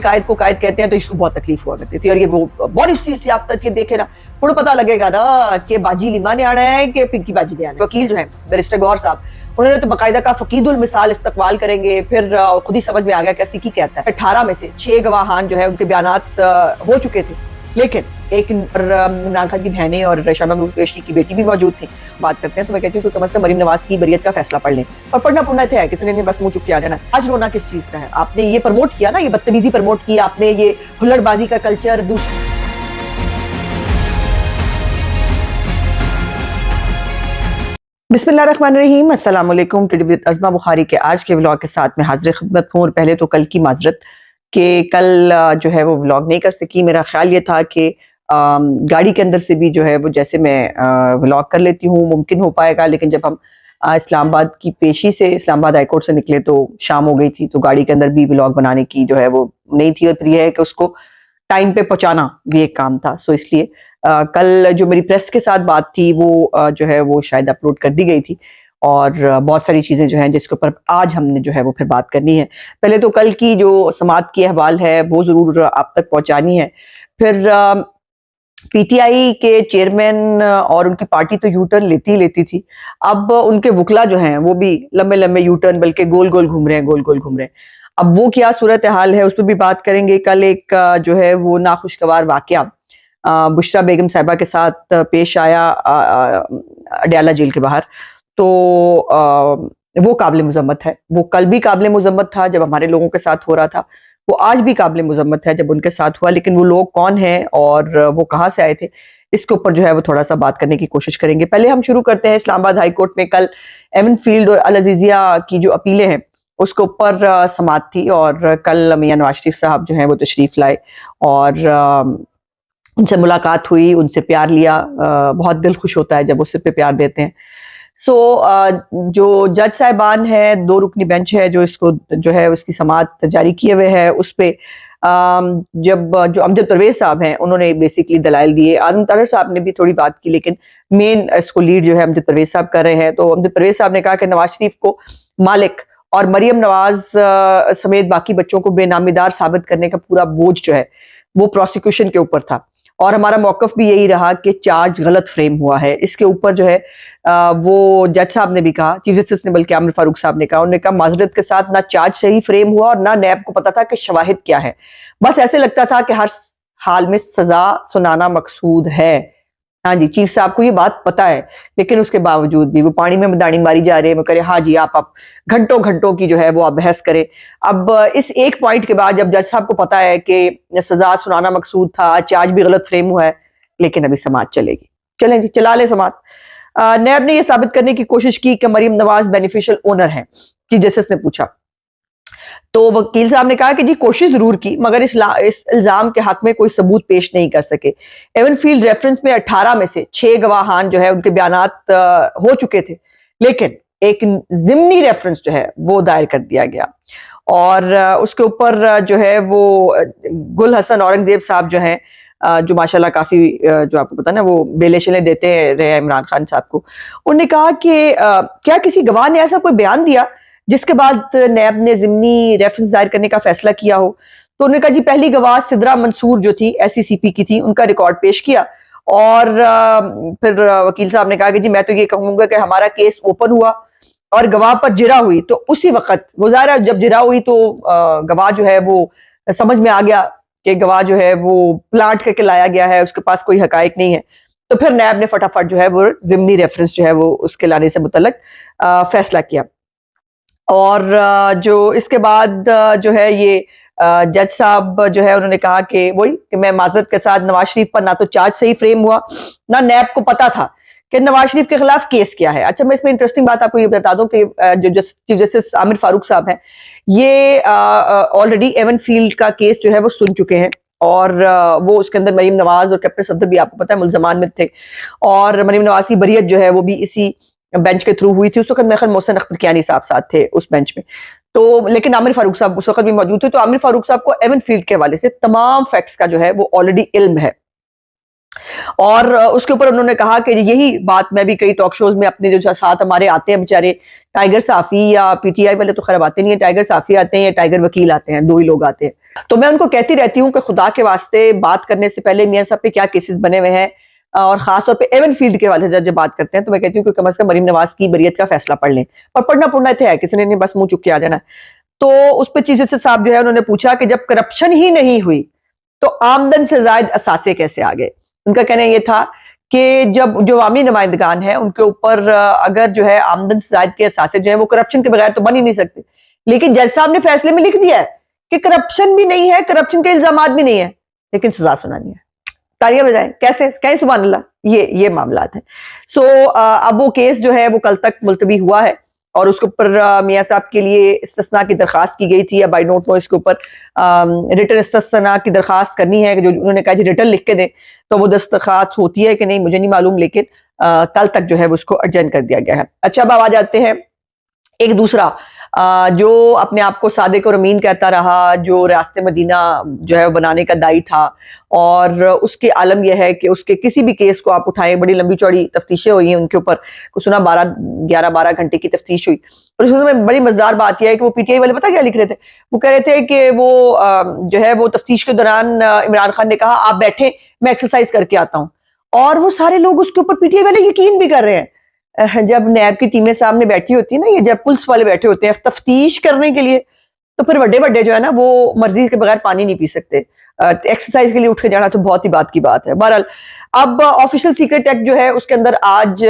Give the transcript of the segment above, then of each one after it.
कायद को कायद कहते हैं तो इसको बहुत तकलीफ हुआ करती थी। और ये वो बहुत इस चीज से आप तक ये देखे ना थोड़ा पता लगेगा ना कि बाजी लिमा ने आना है कि पिंकी बाजी ने आना है। वकील जो है बैरिस्टर गौहर साहब, उन्होंने तो बाकायदा का फकीदुल मिसाल इस्तकबाल करेंगे, फिर खुद ही समझ में आ गया कैसी की कहता है। 18 में से 6 गवाहान जो है उनके बयानात हो चुके थे, लेकिन एक इमरान खान की बहनें और शमा कुरैशी की बेटी भी मौजूद थी। बात करते हैं तो मैं कहती हूँ कम से कम मरीम नवाज की बरियत का फैसला पढ़ लें, और पढ़ना पुढ़ना थे किसी ने बस मुंह चुप किया जाना। आज रोना किस चीज का है? आपने ये प्रमोट किया ना, ये बदतमीजी प्रमोट की आपने, ये हुल्लड़बाजी का कल्चर। बिस्मिल्लाहिर्रहमानिर्रहीम, अस्सलाम वालेकुम। अज़मा बुखारी के आज के व्लॉग के साथ मैं हाजिर खिदमत हूँ। और पहले तो कल की माजरत कि कल जो है वो व्लॉग नहीं कर सकी। मेरा ख्याल ये था कि गाड़ी के अंदर से भी जो है वो जैसे मैं व्लॉग कर लेती हूँ मुमकिन हो पाएगा, लेकिन जब हम इस्लामाबाद की पेशी से इस्लामाबाद हाई कोर्ट से निकले तो शाम हो गई थी, तो गाड़ी के अंदर भी व्लॉग बनाने की जो है वो नहीं थी। और फिर यह है कि उसको टाइम पे पहुंचाना भी एक काम था। सो इसलिए कल जो मेरी प्रेस के साथ बात थी वो जो है वो शायद अपलोड कर दी गई थी, और बहुत सारी चीजें जो हैं जिसके ऊपर आज हमने जो है वो फिर बात करनी है। पहले तो कल की जो समात की अहवाल है वो जरूर आप तक पहुंचानी है। फिर पीटीआई के चेयरमैन और उनकी पार्टी तो यू टर्न लेती थी, अब उनके वकला जो हैं वो भी लंबे लंबे यू टर्न बल्कि गोल गोल घूम रहे हैं, गोल गोल घूम रहे हैं। अब वो क्या सूरत हाल है उस पर भी बात करेंगे। कल एक जो है वो नाखुशगवार वाकया बुशरा बेगम साहिबा के साथ पेश आया अडयाला जेल के बाहर, तो वो काबिल मुजम्मत है। वो कल भी काबिल मुजम्मत था जब हमारे लोगों के साथ हो रहा था, वो आज भी काबिल मुजम्मत है जब उनके साथ हुआ। लेकिन वो लोग कौन हैं और वो कहाँ से आए थे, इसके ऊपर जो है वो थोड़ा सा बात करने की कोशिश करेंगे। पहले हम शुरू करते हैं इस्लामाबाद हाई कोर्ट में कल एवन फील्ड और अल अजीजिया की जो अपीलें हैं उसके ऊपर समात थी। और कल मियां नवाज शरीफ साहब जो हैं वो तशरीफ लाए और उनसे मुलाकात हुई, उनसे प्यार लिया। बहुत दिल खुश होता है जब वो सिर पे प्यार देते हैं। सो जो जज साहिबान है, 2 रुकनी बेंच है जो इसको जो है उसकी समात जारी किए हुए है, उस पे जब जो अमजद परवेज साहब हैं उन्होंने बेसिकली दलाइल दिए। आजम तारड़ साहब ने भी थोड़ी बात की, लेकिन मेन इसको लीड जो है अमजद परवेज साहब कर रहे हैं। तो अमजद परवेज साहब ने कहा कि नवाज शरीफ को मालिक और मरियम नवाज समेत बाकी बच्चों को बेनामीदार साबित करने का पूरा बोझ जो है वो प्रोसिक्यूशन के ऊपर था, और हमारा मौकफ भी यही रहा कि चार्ज गलत फ्रेम हुआ है। इसके ऊपर जो है वो जज साहब ने भी कहा, चीफ जस्टिस ने बल्कि आमिर फारूक साहब ने कहा, उन्होंने कहा माजरत के साथ ना चार्ज सही फ्रेम हुआ और ना नैब को पता था कि शवाहिद क्या है। बस ऐसे लगता था कि हर हाल में सजा सुनाना मकसूद है। हाँ जी, चीफ साहब को ये बात पता है, लेकिन उसके बावजूद भी वो पानी में दानी मारी जा रहे हैं। वो करे हाँ जी, आप घंटों घंटों की जो है वो आप बहस करें। अब इस एक पॉइंट के बाद जब जज साहब को पता है कि सजा सुनाना मकसूद था, चार्ज भी गलत फ्रेम हुआ है, लेकिन अभी समात चलेगी। चलें जी, चला ले समात। नैब ने यह साबित करने की कोशिश की कि मरीम नवाज बेनिफिशियल ओनर है। चीफ जस्टिस ने पूछा तो वकील साहब ने कहा कि जी कोशिश जरूर की, मगर इस इल्जाम के हक में कोई सबूत पेश नहीं कर सके। एवन फील्ड रेफरेंस में 18 में से 6 गवाहान जो है उनके बयानात हो चुके थे, लेकिन एक जिमनी रेफरेंस जो है वो दायर कर दिया गया। और उसके ऊपर जो है वो गुल हसन औरंगजेब साहब जो हैं, जो माशाल्लाह काफी जो आपको पता ना वो बेलेशले देते रहे इमरान खान साहब को, उन्होंने कहा कि क्या किसी गवाह ने ऐसा कोई बयान दिया जिसके बाद नैब ने जिमनी रेफरेंस दायर करने का फैसला किया हो। तो उन्होंने कहा जी पहली गवाह सिद्रा मंसूर जो थी SCCP की थी, उनका रिकॉर्ड पेश किया। और फिर वकील साहब ने कहा कि जी मैं तो ये कहूंगा कि हमारा केस ओपन हुआ और गवाह पर जिरा हुई, तो उसी वक्त गुजारा जब जिरा हुई तो गवाह जो है वो समझ में आ गया कि गवाह जो है वो प्लांट करके लाया गया है, उसके पास कोई हकायक नहीं है। तो फिर नैब ने फटाफट जो है वो जिमनी रेफरेंस जो है वो उसके लाने से मुतल्लक फैसला किया। और जो इसके बाद जो है ये जज साहब जो है उन्होंने कहा कि वही कि मैं माजरत के साथ नवाज शरीफ पर ना तो चार्ज सही फ्रेम हुआ, ना नैब को पता था कि नवाज शरीफ के खिलाफ केस क्या है। अच्छा, मैं इसमें इंटरेस्टिंग बात आपको ये बता दूं कि जो चीफ जस्टिस आमिर फारूक साहब हैं ये ऑलरेडी एवन फील्ड का केस जो है वो सुन चुके हैं, और वो उसके अंदर मरीम नवाज और कैप्टन सफदर भी आपको पता है मुल्जमान में थे, और मरीम नवाज की बरियत जो है वो भी इसी बेंच के थ्रू हुई थी। उस वक्त मेरे ख्याल मोहसिन अख्तर कियानी साहब साथ थे उस बेंच में, तो लेकिन आमिर फारूक साहब उस वक्त भी मौजूद थे। तो आमिर फारूक साहब को एवन फील्ड के हवाले से तमाम फैक्ट्स का जो है वो ऑलरेडी इल्म है। और उसके ऊपर उन्होंने कहा कि यही बात मैं भी कई टॉक शोज में अपने जो साथ हमारे आते हैं बेचारे टाइगर साफी या PTI वाले तो खैर आते नहीं है, टाइगर साफी आते हैं या टाइगर वकील आते हैं, 2 ही लोग आते हैं। तो मैं उनको कहती रहती हूँ कि खुदा के वास्ते बात करने से पहले मियाँ साहब पे क्या केसेस बने हुए हैं, और खासतौर पे एवन फील्ड के वाले जब बात करते हैं तो मैं कहती हूँ कि कम से कम मरीम नवाज की बरियत का फैसला पढ़ लें, और पढ़ना पढ़ना थे है, किसी ने नहीं बस मुंह चुक के आ जाना। तो उस पर चीफ जस्टिस साहब जो है उन्होंने पूछा कि जब करप्शन ही नहीं हुई तो आमदन से जायद असासे कैसे आ गए। उनका कहना ये था कि जब जो अवामी नुमाइंदगान है उनके ऊपर अगर जो है आमदन से जायद के असासे जो है वो करप्शन के बगैर तो बन ही नहीं सकते, लेकिन जज साहब ने फैसले में लिख दिया है कि करप्शन भी नहीं है, करप्शन के इल्जामात भी नहीं है, लेकिन सजा सुनानी है। तालियां बजाएं, कैसे कैसे सुभान अल्लाह, ये मामलात है। सो अब वो केस जो है वो कल तक मुलतवी हुआ है, और उसके ऊपर मियाँ साहब के लिए इस्तिस्ना की दरखास्त की गई थी, या बाई नोट नो इसके ऊपर रिटर्न इस्तिस्ना की दरखास्त करनी है, जो उन्होंने कहा रिटर्न लिख के दें, तो वो दस्तखत होती है कि नहीं मुझे नहीं मालूम, लेकिन कल तक जो है वो उसको अर्जेंट कर दिया गया है। अच्छा, अब आ जाते हैं एक दूसरा जो अपने आप को सादिक और अमीन कहता रहा, जो रियासत मदीना जो है बनाने का दाई था, और उसके आलम यह है कि उसके किसी भी केस को आप उठाएं, बड़ी लंबी चौड़ी तफ्तीशें हुई हैं उनके ऊपर, कुछ सुना 11-12 घंटे की तफ्तीश हुई, और उसमें बड़ी मजेदार बात यह है कि वो पीटीआई वाले पता क्या लिख रहे थे, वो कह रहे थे कि वो जो है वो तफ्तीश के दौरान इमरान खान ने कहा आप बैठे, मैं एक्सरसाइज करके आता हूँ, और वो सारे लोग उसके ऊपर पीटीआई वाले यकीन भी कर रहे हैं। जब नैब की टीमें सामने बैठी होती है ना, ये जब पुलिस वाले बैठे होते हैं तफ्तीश करने के लिए, तो फिर बड़े बड़े जो है ना वो मर्जी के बगैर पानी नहीं पी सकते, एक्सरसाइज के लिए उठ के जाना तो बहुत ही बात की बात है। बहरहाल अब ऑफिशियल सीक्रेट एक्ट जो है उसके अंदर आज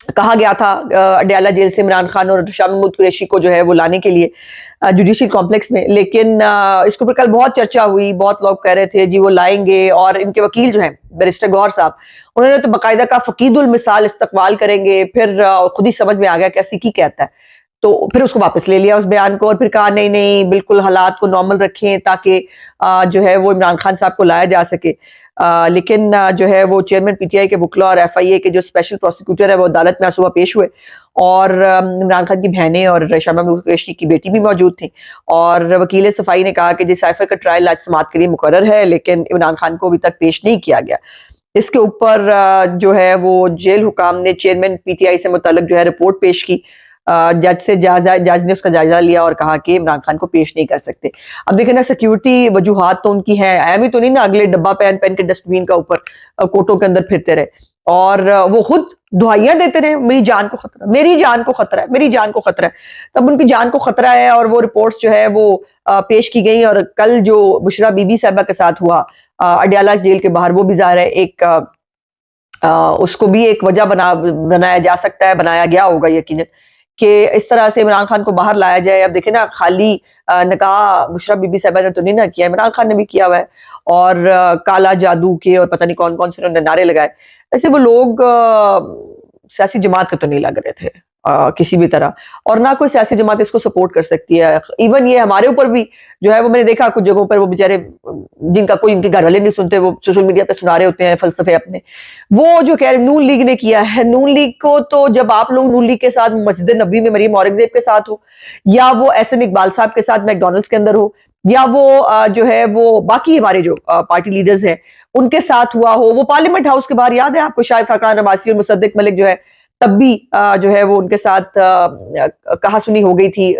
कहा गया था अडयाला जेल से इमरान खान और शाह महमूद कुरैशी को जो है वो लाने के लिए जुडिशियल कॉम्प्लेक्स में, लेकिन इसके ऊपर कल बहुत चर्चा हुई, बहुत लोग कह रहे थे जी वो लाएंगे, और इनके वकील जो हैं बैरिस्टर गौहर साहब, उन्होंने तो बाकायदा का फकीदुल मिसाल इस्तकबाल करेंगे, फिर खुद ही समझ में आ गया क्या सिकी कहता है, तो फिर उसको वापस ले लिया उस बयान को, और फिर कहा नहीं नहीं बिल्कुल हालात को नॉर्मल रखें ताकि जो है वो इमरान खान साहब को लाया जा सके। लेकिन जो है वो चेयरमैन पीटीआई के बुकला और एफआईए के जो स्पेशल प्रोसिक्यूटर है वो अदालत में सुबह पेश हुए, और इमरान खान की बहनें और शाह महमूद कुरैशी की बेटी भी मौजूद थी, और वकील सफाई ने कहा कि जी साइफर का ट्रायल आज समाअत के लिए मुकर्रर है, लेकिन इमरान खान को अभी तक पेश नहीं किया गया। इसके ऊपर जो है वो जेल हुकाम ने चेयरमैन पीटीआई से मुताल्लिक जो है रिपोर्ट पेश की, जज ने उसका जायजा लिया और कहा कि इमरान खान को पेश नहीं कर सकते। अब देखें ना, सिक्योरिटी वजूहात तो उनकी है, ऐमी तो नहीं ना अगले डब्बा पहन पहन के डस्टबिन का ऊपर कोटों के अंदर फिरते रहे, और वो खुद दुआइयां देते रहे मेरी जान को खतरा, मेरी जान को खतरा है, मेरी जान को खतरा है। तब उनकी जान को खतरा है, और वो रिपोर्ट्स जो है वो पेश की गई, और कल जो बुशरा बीबी साहबा के साथ हुआ अडयाला जेल के बाहर, वो भी ज़ाहिर है एक उसको भी एक वजह बनाया जा सकता है, बनाया गया होगा यकीनन, कि इस तरह से इमरान खान को बाहर लाया जाए। अब देखें ना, खाली निकाह बुशरा बीबी साहबा ने तो नहीं ना किया, इमरान खान ने भी किया हुआ है, और काला जादू के और पता नहीं कौन कौन से उन्होंने नारे लगाए। ऐसे वो लोग सियासी जमात के तो नहीं लग रहे थे किसी भी तरह, और ना कोई सियासी जमात इसको सपोर्ट कर सकती है। इवन ये हमारे ऊपर भी जो है वो मैंने देखा कुछ जगहों पर, वो बेचारे जिनका कोई इनके घर वाले नहीं सुनते, वो सोशल मीडिया पे सुना रहे होते हैं फलसफे अपने, वो जो कह रहे नून लीग ने किया है। नून लीग को तो जब आप लोग नून लीग के साथ मस्जिद नबी में मरीम औरंगजेब के साथ हो, या वो एहसन इकबाल साहब के साथ मैकडोनल्ड्स के अंदर हो, या वो जो है वो बाकी हमारे जो पार्टी लीडर्स हैं उनके साथ हुआ हो, वो पार्लियामेंट हाउस के बाहर याद है आपको, शायद खाकान अब्बासी और मुसद्दिक मलिक जो है तब भी जो है वो उनके साथ कहा सुनी हो गई थी।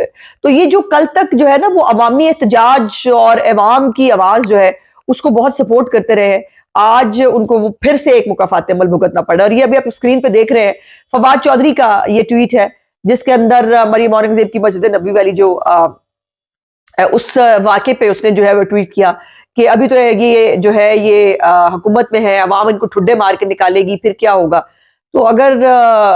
तो ये जो कल तक जो है ना वो अवामी एहतजाज और अवाम की आवाज जो है उसको बहुत सपोर्ट करते रहे, आज उनको वो फिर से एक मुकाफात अमल भुगतना पड़ा। और ये अभी आप स्क्रीन पे देख रहे हैं, फवाद चौधरी का ये ट्वीट है, जिसके अंदर मरियम औरंगजेब की मस्जिद नबी वाली जो उस वाक़े पे उसने जो है वो ट्वीट किया कि अभी तो ये जो है ये हुकूमत में है, अवाम इनको ठुड्डे मार के निकालेगी, फिर क्या होगा। तो अगर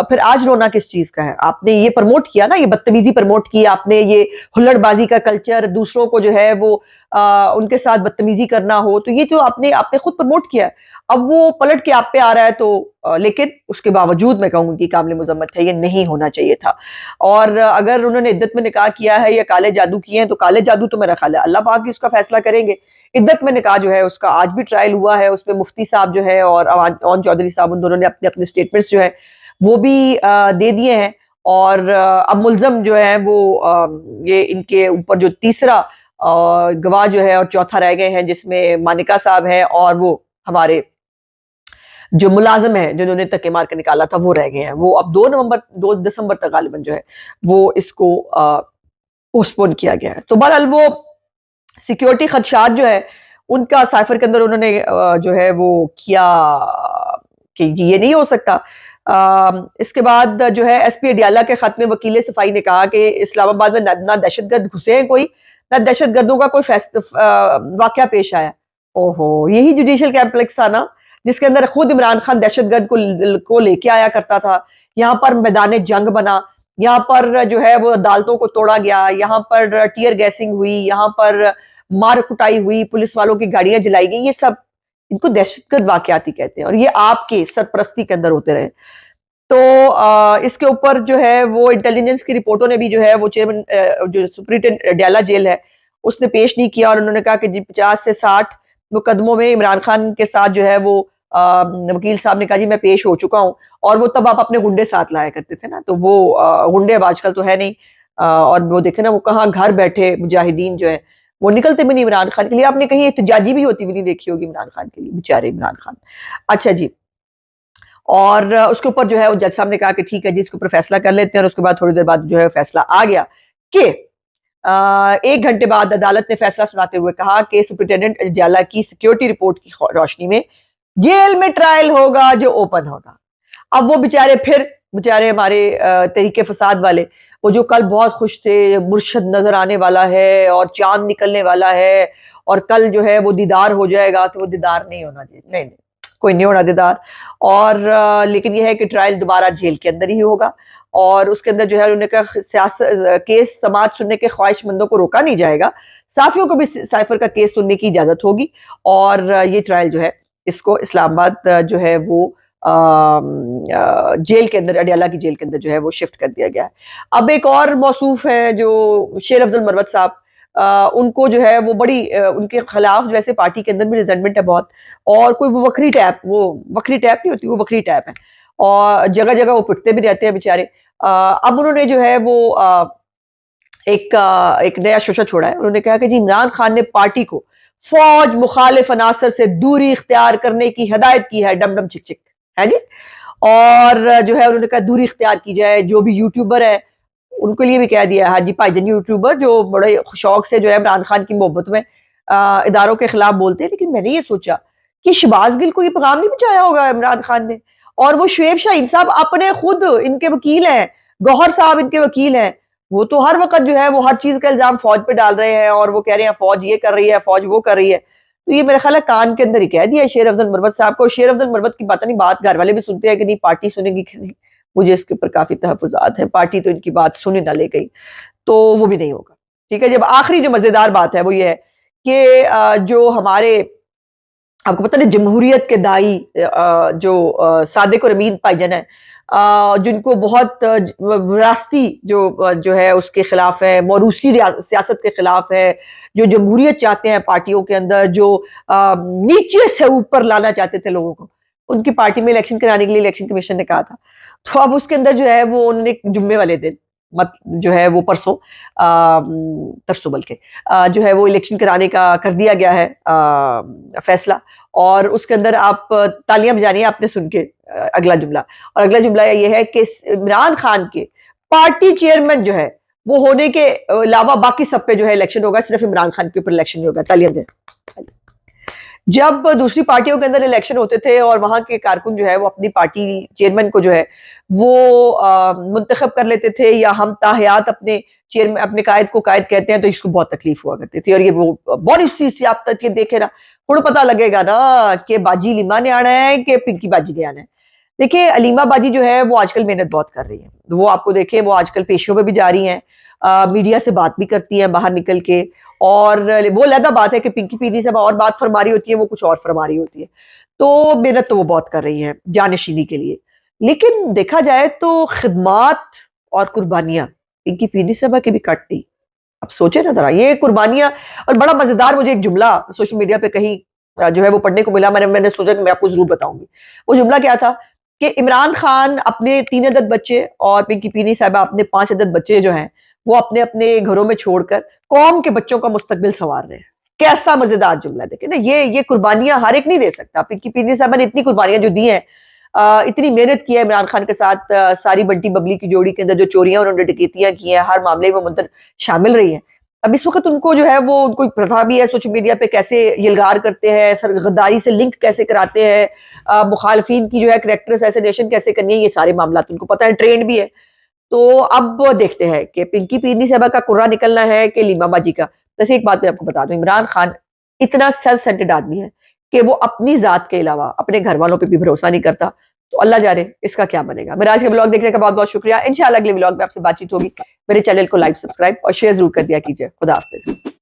फिर आज रोना किस चीज का है? आपने ये प्रमोट किया ना, ये बदतमीजी प्रमोट की आपने, ये हुल्लड़बाजी का कल्चर, दूसरों को जो है वो उनके साथ बदतमीजी करना हो, तो ये जो आपने आपने खुद प्रमोट किया है, अब वो पलट के आप पे आ रहा है, तो लेकिन उसके बावजूद मैं कहूंगी कि काबिल मुजम्मत है, ये नहीं होना चाहिए था। और अगर उन्होंने इद्दत में निकाह किया है या काले जादू किए हैं, तो काले जादू तो मेरा ख्याल है अल्लाह पाक ही उसका फैसला करेंगे। इद्दत में निकाह जो है उसका आज भी ट्रायल हुआ है, उसमें मुफ्ती साहब जो है और अवान चौधरी साहब, उन दोनों ने अपने अपने स्टेटमेंट्स जो है वो भी दे दिए हैं, और अब मुल्जम जो है वो ये इनके ऊपर जो तीसरा गवाह जो है और चौथा रह गए हैं, जिसमें मानिका साहब है और वो हमारे जो मुलाजिम है जिन्होंने धक्के मार के निकाला था, वो रह गए हैं। वो अब 2 दिसंबर तक गालिबन जो है वो इसको पोस्टपोन किया गया है। तो बहरहाल वो सिक्योरिटी खदशात जो है उनका साइफर के अंदर उन्होंने जो है वो किया कि ये नहीं हो सकता। इसके बाद जो है एसपी अडियाला के खत में वकील सफाई ने कहा कि इस्लामाबाद में ना दहशतगर्द घुसे हैं कोई, ना दहशतगर्दों का कोई वाकया पेश आया। ओहो, यही जुडिशियल कॉम्प्लेक्स था ना जिसके अंदर खुद इमरान खान दहशतगर्द को लेके आया करता था। यहाँ पर मैदान जंग बना, यहाँ पर जो है वो अदालतों को तोड़ा गया, यहाँ पर टीयर गैसिंग हुई, यहाँ पर मार कुटाई हुई, पुलिस वालों की गाड़ियां जलाई गई। ये सब इनको दहशतगर्द वाकयात ही कहते हैं और ये आपके सरपरस्ती के अंदर होते रहे। तो इसके ऊपर जो है वो इंटेलिजेंस की रिपोर्टों ने भी जो है वो चेयरमैन जो सुप्रीटेंडेंट डयाला जेल है उसने पेश नहीं किया और उन्होंने कहा कि जी 50 से 60 मुकदमों में इमरान खान के साथ जो है वो वकील साहब ने कहा जी मैं पेश हो चुका हूँ। और वो तब आप अपने गुंडे साथ लाया करते थे ना, तो वो गुंडे अब आजकल तो है नहीं। और वो देखे ना वो कहाँ घर बैठे मुजाहिदीन जो है वो निकलते भी नहीं इमरान खान के लिए। आपने कहीं एहतजाजी भी होती भी नहीं देखी होगी इमरान खान के लिए, बेचारे इमरान खान। अच्छा जी, और उसके ऊपर जो है वो जज साहब ने कहा कि ठीक है जी इसके ऊपर फैसला कर लेते हैं। और उसके बाद थोड़ी देर बाद जो है फैसला आ गया कि 1 घंटे बाद अदालत ने फैसला सुनाते हुए कहा कि सुप्रिंटेंडेंट अडियाला की सिक्योरिटी रिपोर्ट की रोशनी में जेल में ट्रायल होगा जो ओपन होगा। अब वो बेचारे हमारे तरीके फसाद वाले, वो जो कल बहुत खुश थे, मुर्शद नजर आने वाला है और चांद निकलने वाला है और कल जो है वो दीदार हो जाएगा, तो वो दीदार नहीं होना चाहिए। नहीं, कोई नहीं होना दीदार। और लेकिन यह है कि ट्रायल दोबारा जेल के अंदर ही होगा और उसके अंदर जो है उन्होंने कहा सियासत केस समाज सुनने के ख्वाहिशमंदों को रोका नहीं जाएगा, साफियों को भी साइफर का केस सुनने की इजाजत होगी। और ये ट्रायल जो है इसको इस्लामाबाद जो है वो जेल के अंदर, अडियाला की जेल के अंदर जो है वो शिफ्ट कर दिया गया है। अब एक और मौसूफ है जो शेर अफजल मरवत साहब, उनको जो है वो बड़ी उनके खिलाफ वैसे पार्टी के अंदर भी रिजेंटमेंट है बहुत, और कोई वो वक्री टैप नहीं होती, वो वक्री टैप है और जगह जगह वो पिटते भी रहते हैं बेचारे। अब उन्होंने जो है वो एक नया शोशा छोड़ा है। उन्होंने कहा कि जी इमरान खान ने पार्टी को फौज मुखालिफ अनासर से दूरी इख्तियार करने की हिदायत की है, डम डम चिक चिक है जी। और जो है उन्होंने कहा दूरी इख्तियार की जाए, जो भी यूट्यूबर है उनके लिए भी कह दिया हाजी भाईजान यूट्यूबर जो बड़े शौक से जो है इमरान खान की मोहब्बत में इदारों के खिलाफ बोलते हैं। लेकिन मैंने ये सोचा कि शहबाज गिल को ये पैगाम नहीं पहुंचाया होगा इमरान खान ने, और वो शुएब शाहीन साहब अपने खुद इनके वकील हैं, गौहर साहब इनके वकील हैं, वो तो हर वक्त जो है वो हर चीज का इल्जाम फौज पे डाल रहे हैं और वो कह रहे हैं फौज ये कर रही है, फौज वो कर रही है। तो ये मेरा ख्याल है कान के अंदर ही कह दिया शेर अफजल मरवत साहब को। शेर अफजल मरवत की पता नहीं बात घर वाले भी सुनते हैं कि नहीं, पार्टी सुनेगी कि नहीं, मुझे इसके ऊपर काफी तहफुजात है। पार्टी तो इनकी बात सुनी ना ले गई तो वो भी नहीं होगा। ठीक है, जब आखिरी जो मजेदार बात है वो ये है कि जो हमारे आपको पता नहीं जमहूरियत के दाई जो सादिक और अमीन भाईजान है, जिनको बहुत विरासती जो है उसके खिलाफ है, मौरूसी सियासत के खिलाफ है, जो जमहूरियत चाहते हैं पार्टियों के अंदर, जो नीचे से ऊपर लाना चाहते थे लोगों को, उनकी पार्टी में इलेक्शन कराने के लिए इलेक्शन कमीशन ने कहा था। तो अब उसके अंदर जो है वो उन्होंने जुम्मे वाले दिन जो है वो तरसों बल्कि जो है वो इलेक्शन कराने का कर दिया गया है फैसला। और उसके अंदर आप तालियां बजानी है आपने सुन के अगला जुमला, और अगला जुमला ये है कि इमरान खान के पार्टी चेयरमैन जो है वो होने के अलावा बाकी सब पे जो है इलेक्शन होगा, सिर्फ इमरान खान के ऊपर इलेक्शन नहीं होगा। तालियां दें। जब दूसरी पार्टियों के अंदर इलेक्शन होते थे और वहां के कारकुन जो है वो अपनी पार्टी चेयरमैन को जो है वो मुंतखब कर लेते थे, या हम ताहयात अपने चेयरमैन अपने कायद को कायद कहते हैं, तो इसको बहुत तकलीफ हुआ करती थी। और ये वो बड़ी सी आप तक ये देखे ना, थोड़ा पता लगेगा ना कि बाजी लिमा ने आना है कि पिंकी बाजी ने आना है। देखिए अलीमा बाजी जो है वो आजकल मेहनत बहुत कर रही है, वो आपको देखे वो आजकल पेशियों में भी जा रही हैं, मीडिया से बात भी करती हैं बाहर निकल के। और वो अलग बात है कि पिंकी पीनी साहब और बात फरमा रही होती है, वो कुछ और फरमा रही होती है। तो मेहनत तो वो बहुत कर रही है जानशीनी के लिए। लेकिन देखा जाए तो खिदमात और कुर्बानियां पिंकी पीनी साहब की भी कट नहीं। अब सोचे ना जरा ये कुर्बानियां। और बड़ा मजेदार मुझे एक जुमला सोशल मीडिया पे कहीं जो है वो पढ़ने को मिला, मैंने सोचा कि मैं आपको जरूर बताऊंगी। वो जुमला क्या था कि इमरान खान अपने 3 अदद बच्चे और पिंकी पीनी साहबा अपने 5 अदद बच्चे जो हैं वो अपने अपने घरों में छोड़कर कौम के बच्चों का मुस्तकबिल संवार रहे हैं। कैसा मजेदार जुमला देखे ना, ये कुर्बानियां हर एक नहीं दे सकता। पिंकी पीनी साहबा ने इतनी कुर्बानियां जो दी हैं, इतनी मेहनत की है इमरान खान के साथ, सारी बंटी बबली की जोड़ी के अंदर जो चोरियां उन्होंने डकैतियां की हैं, हर मामले में मुंतर शामिल रही है। अब इस वक्त उनको जो है वो उनको प्रथा भी है सोशल मीडिया पे कैसे यलगार करते हैं, सर गद्दारी से लिंक कैसे कराते हैं, मुखालफिन की जो है करेक्टर असैसिनेशन कैसे करनी है, ये सारे मामला उनको पता है, ट्रेंड भी है। तो अब देखते हैं कि पिंकी पीरनी साहबा का कुर्रा निकलना है कि लीमा बाजी का। वैसे एक बात मैं आपको बता दूं, इमरान खान इतना सेल्फ सेंटर्ड आदमी है कि वो अपनी जात के अलावा अपने घर वालों पे भी भरोसा नहीं करता। तो अल्लाह जाने इसका क्या बनेगा। मेरा आज का ब्लॉग देखने का बहुत बहुत शुक्रिया। इंशाल्लाह अगले ब्लॉग में आपसे बातचीत होगी। मेरे चैनल को लाइक, सब्सक्राइब और शेयर जरूर कर दिया कीजिए। खुदा हाफिज।